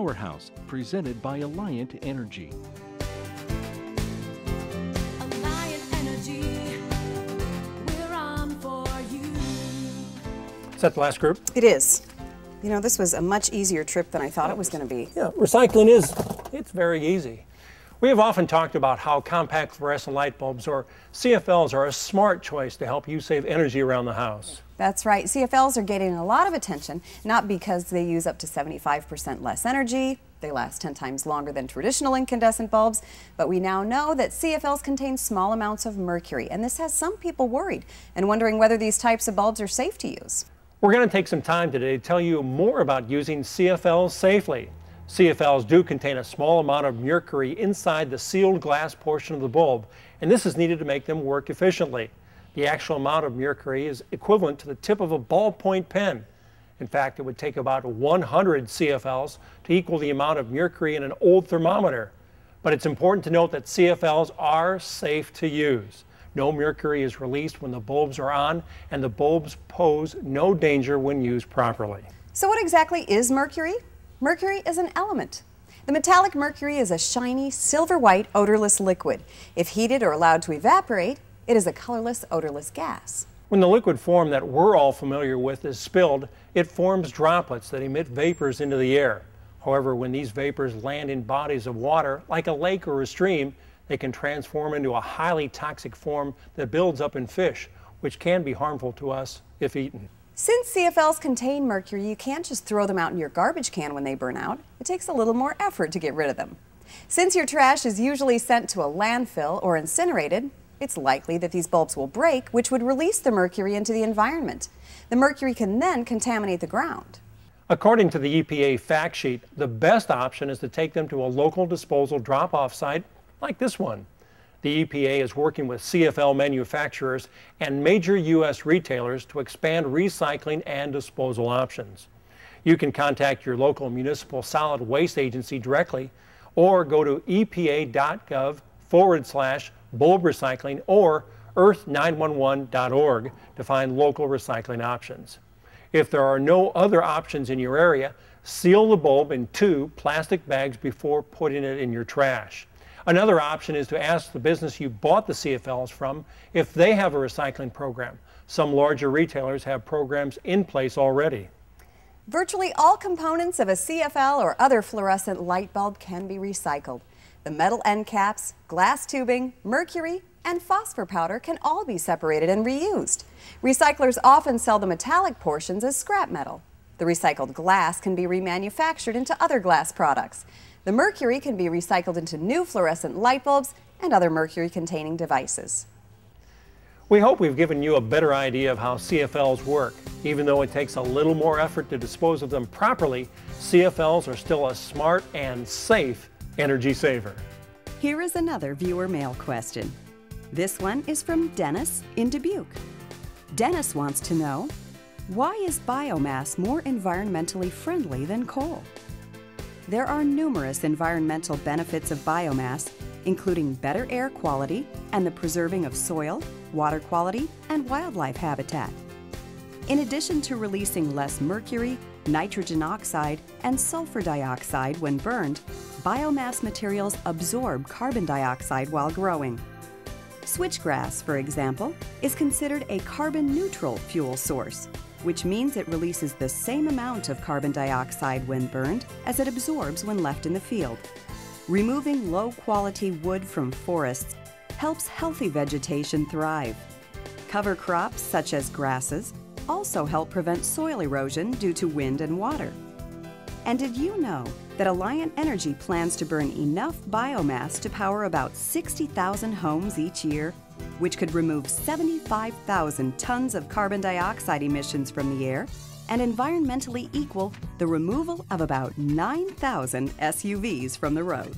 Powerhouse, presented by Alliant Energy. Is that the last group? It is. You know, this was a much easier trip than I thought it was going to be. Yeah, recycling it's very easy. We have often talked about how compact fluorescent light bulbs, or CFLs, are a smart choice to help you save energy around the house. That's right. CFLs are getting a lot of attention, not because they use up to 75% less energy, they last 10 times longer than traditional incandescent bulbs, but we now know that CFLs contain small amounts of mercury, and this has some people worried and wondering whether these types of bulbs are safe to use. We're going to take some time today to tell you more about using CFLs safely. CFLs do contain a small amount of mercury inside the sealed glass portion of the bulb, and this is needed to make them work efficiently. The actual amount of mercury is equivalent to the tip of a ballpoint pen. In fact, it would take about 100 CFLs to equal the amount of mercury in an old thermometer. But it's important to note that CFLs are safe to use. No mercury is released when the bulbs are on, and the bulbs pose no danger when used properly. So what exactly is mercury? Mercury is an element. The metallic mercury is a shiny, silver-white, odorless liquid. If heated or allowed to evaporate, it is a colorless, odorless gas. When the liquid form that we're all familiar with is spilled, it forms droplets that emit vapors into the air. However, when these vapors land in bodies of water, like a lake or a stream, they can transform into a highly toxic form that builds up in fish, which can be harmful to us if eaten. Since CFLs contain mercury, you can't just throw them out in your garbage can when they burn out. It takes a little more effort to get rid of them. Since your trash is usually sent to a landfill or incinerated, it's likely that these bulbs will break, which would release the mercury into the environment. The mercury can then contaminate the ground. According to the EPA fact sheet, the best option is to take them to a local disposal drop-off site like this one. The EPA is working with CFL manufacturers and major U.S. retailers to expand recycling and disposal options. You can contact your local municipal solid waste agency directly, or go to epa.gov/bulb recycling or earth911.org to find local recycling options. If there are no other options in your area, seal the bulb in 2 plastic bags before putting it in your trash. Another option is to ask the business you bought the CFLs from if they have a recycling program. Some larger retailers have programs in place already. Virtually all components of a CFL or other fluorescent light bulb can be recycled. The metal end caps, glass tubing, mercury, and phosphor powder can all be separated and reused. Recyclers often sell the metallic portions as scrap metal. The recycled glass can be remanufactured into other glass products. The mercury can be recycled into new fluorescent light bulbs and other mercury-containing devices. We hope we've given you a better idea of how CFLs work. Even though it takes a little more effort to dispose of them properly, CFLs are still a smart and safe energy saver. Here is another viewer mail question. This one is from Dennis in Dubuque. Dennis wants to know, why is biomass more environmentally friendly than coal? There are numerous environmental benefits of biomass, including better air quality and the preserving of soil, water quality, and wildlife habitat. In addition to releasing less mercury, nitrogen oxide, and sulfur dioxide when burned, biomass materials absorb carbon dioxide while growing. Switchgrass, for example, is considered a carbon-neutral fuel source, which means it releases the same amount of carbon dioxide when burned as it absorbs when left in the field. Removing low-quality wood from forests helps healthy vegetation thrive. Cover crops, such as grasses, also help prevent soil erosion due to wind and water. And did you know that Alliant Energy plans to burn enough biomass to power about 60,000 homes each year, which could remove 75,000 tons of carbon dioxide emissions from the air and environmentally equal the removal of about 9,000 SUVs from the road?